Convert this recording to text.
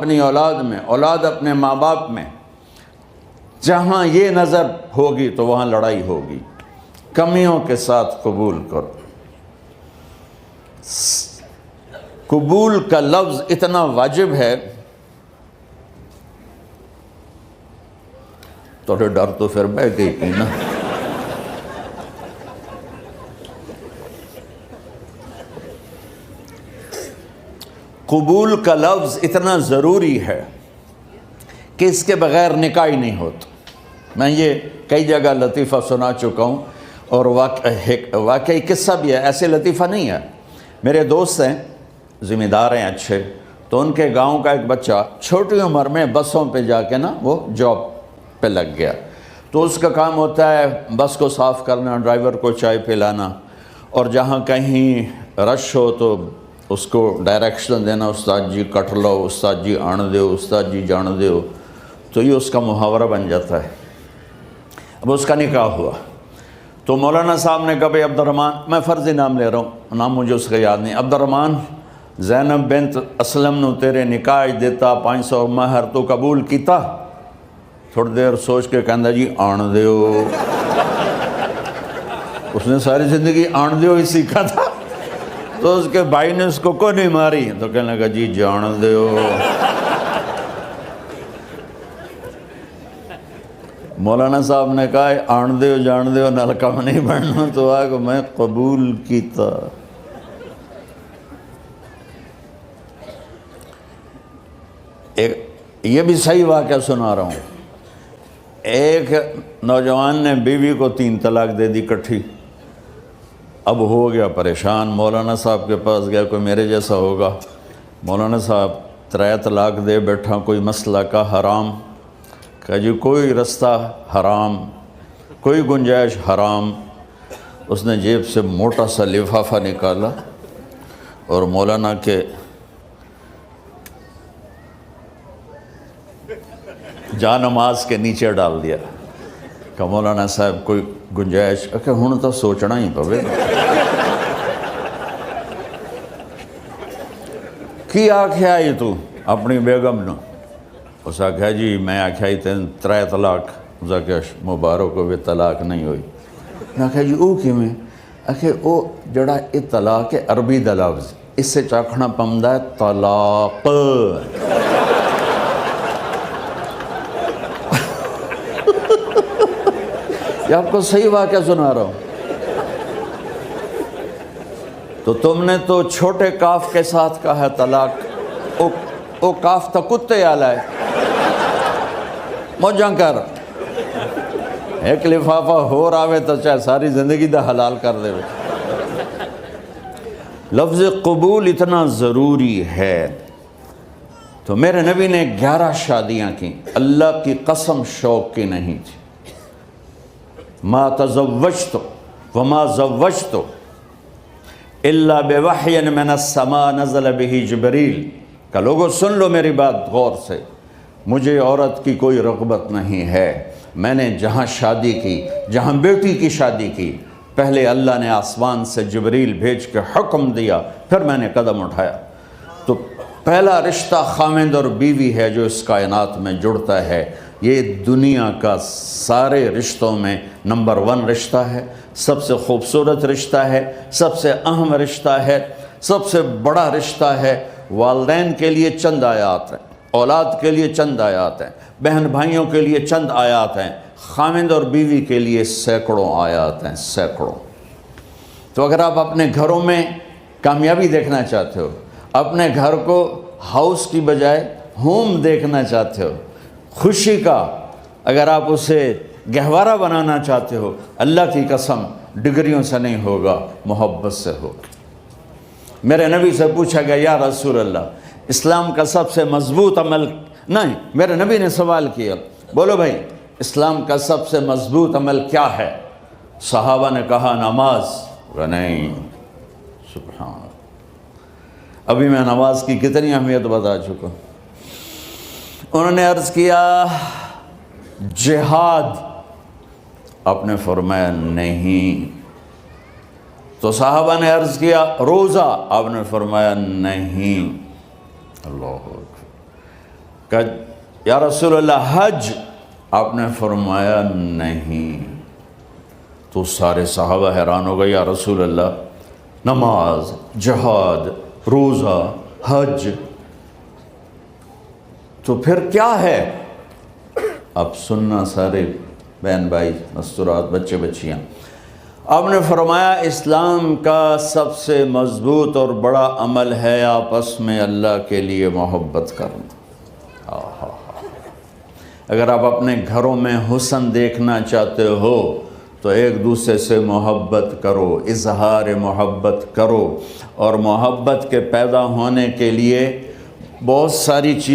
اپنی اولاد میں، اولاد اپنے ماں باپ میں، جہاں یہ نظر ہوگی تو وہاں لڑائی ہوگی۔ کمیوں کے ساتھ قبول کرو۔ قبول کا لفظ اتنا واجب ہے، تو ڈر تو پھر بہ گئی تھی نا۔ قبول کا لفظ اتنا ضروری ہے کہ اس کے بغیر نکاح ہی نہیں ہوتا۔ میں یہ کئی جگہ لطیفہ سنا چکا ہوں، اور واقعی قصہ بھی ہے، ایسے لطیفہ نہیں ہے۔ میرے دوست ہیں، ذمہ دار ہیں اچھے، تو ان کے گاؤں کا ایک بچہ چھوٹی عمر میں بسوں پہ جا کے نا وہ جاب پہ لگ گیا۔ تو اس کا کام ہوتا ہے بس کو صاف کرنا، ڈرائیور کو چائے پلانا، اور جہاں کہیں رش ہو تو اس کو ڈائریکشن دینا، استاد جی کٹ لو، استاد جی آن دیو، استاد جی جان دیو۔ تو یہ اس کا محاورہ بن جاتا ہے۔ اب اس کا نکاح ہوا تو مولانا صاحب نے کہا بھائی عبد الرحمن، میں فرضی نام لے رہا ہوں، نام مجھے اس کا یاد نہیں، عبد الرحمن زینب بنت اسلم نو تیرے نکاح دیتا 500 مہر تو قبول کیتا؟ تھوڑی دیر سوچ کے کہندا جی آن دیو۔ اس نے ساری زندگی آن دیو ہی سیکھا تھا، تو اس کے بھائی نے اس کو کوئی نہیں ماری، تو کہنے لگا جی جان دیو۔ مولانا صاحب نے کہا آن دیو جان دیو نال کم نہیں بننا، تو آگا میں قبول کیتا۔ یہ بھی صحیح واقعہ سنا رہا ہوں۔ ایک نوجوان نے بیوی کو 3 طلاق دے دی کٹھی، اب ہو گیا پریشان، مولانا صاحب کے پاس گیا، کوئی میرے جیسا ہوگا۔ مولانا صاحب 3 طلاق دے بیٹھا، کوئی مسئلہ کا حرام؟ کہا جی کوئی رستہ حرام، کوئی گنجائش حرام۔ اس نے جیب سے موٹا سا لفافہ نکالا اور مولانا کے جا نماز کے نیچے ڈال دیا۔ کہ مولانا صاحب کوئی گنجائش؟ کہ ہن تو سوچنا ہی پوے۔ کی آکھیا آئی تو اپنی بیگم نو؟ اس آکھیا جی میں آکھیا ہی 3 طلاق، اس آکھیا مبارک ہوئے طلاق نہیں ہوئی۔ میں آکھیا جی او کیویں؟ آکھیا او جڑا یہ طلاق ہے عربی دا لفظ، اس سے چاکھنا پمدا ہے طلاق۔ یہ آپ کو صحیح واقعہ سنا رہا ہوں۔ تو تم نے تو چھوٹے کاف کے ساتھ کہا ہے طلاق، او کاف تا کتے آلا ہے، موجاں کر۔ ایک لفافہ ہو راوے تو چاہے ساری زندگی دا حلال کر دے۔ لفظ قبول اتنا ضروری ہے۔ تو میرے نبی نے 11 شادیاں کی، اللہ کی قسم شوق کی نہیں تھی۔ ما تزوجت وما زوجت الا بوحی من السماء نزل به جبریل۔ کہ لوگوں سن لو میری بات غور سے، مجھے عورت کی کوئی رغبت نہیں ہے۔ میں نے جہاں شادی کی، جہاں بیٹی کی شادی کی، پہلے اللہ نے آسمان سے جبریل بھیج کے حکم دیا، پھر میں نے قدم اٹھایا۔ تو پہلا رشتہ خاوند اور بیوی ہے جو اس کائنات میں جڑتا ہے۔ یہ دنیا کا سارے رشتوں میں نمبر 1 رشتہ ہے، سب سے خوبصورت رشتہ ہے، سب سے اہم رشتہ ہے، سب سے بڑا رشتہ ہے۔ والدین کے لیے چند آیات ہیں، اولاد کے لیے چند آیات ہیں، بہن بھائیوں کے لیے چند آیات ہیں، خاوند اور بیوی کے لیے سینکڑوں آیات ہیں، سینکڑوں۔ تو اگر آپ اپنے گھروں میں کامیابی دیکھنا چاہتے ہو، اپنے گھر کو ہاؤس کی بجائے ہوم دیکھنا چاہتے ہو، خوشی کا اگر آپ اسے گہوارہ بنانا چاہتے ہو، اللہ کی قسم ڈگریوں سے نہیں ہوگا، محبت سے ہوگا۔ میرے نبی سے پوچھا گیا یا رسول اللہ اسلام کا سب سے مضبوط عمل، نہیں میرے نبی نے سوال کیا، بولو بھائی اسلام کا سب سے مضبوط عمل کیا ہے؟ صحابہ نے کہا نماز۔ نہیں، سبحان اللہ، ابھی میں نماز کی کتنی اہمیت بتا چکا۔ انہوں نے عرض کیا جہاد، آپ نے فرمایا نہیں۔ تو صحابہ نے عرض کیا روزہ، آپ نے فرمایا نہیں۔ اللہ اکبر۔ کہ یا رسول اللہ حج؟ آپ نے فرمایا نہیں۔ تو سارے صحابہ حیران ہو گئے، یا رسول اللہ نماز، جہاد، روزہ، حج، تو پھر کیا ہے؟ اب سننا سارے بہن بھائی، مستورات، بچے بچیاں، آپ نے فرمایا اسلام کا سب سے مضبوط اور بڑا عمل ہے آپس میں اللہ کے لیے محبت کرنا۔ اگر آپ اپنے گھروں میں حسن دیکھنا چاہتے ہو تو ایک دوسرے سے محبت کرو، اظہار محبت کرو، اور محبت کے پیدا ہونے کے لیے بہت ساری چیزیں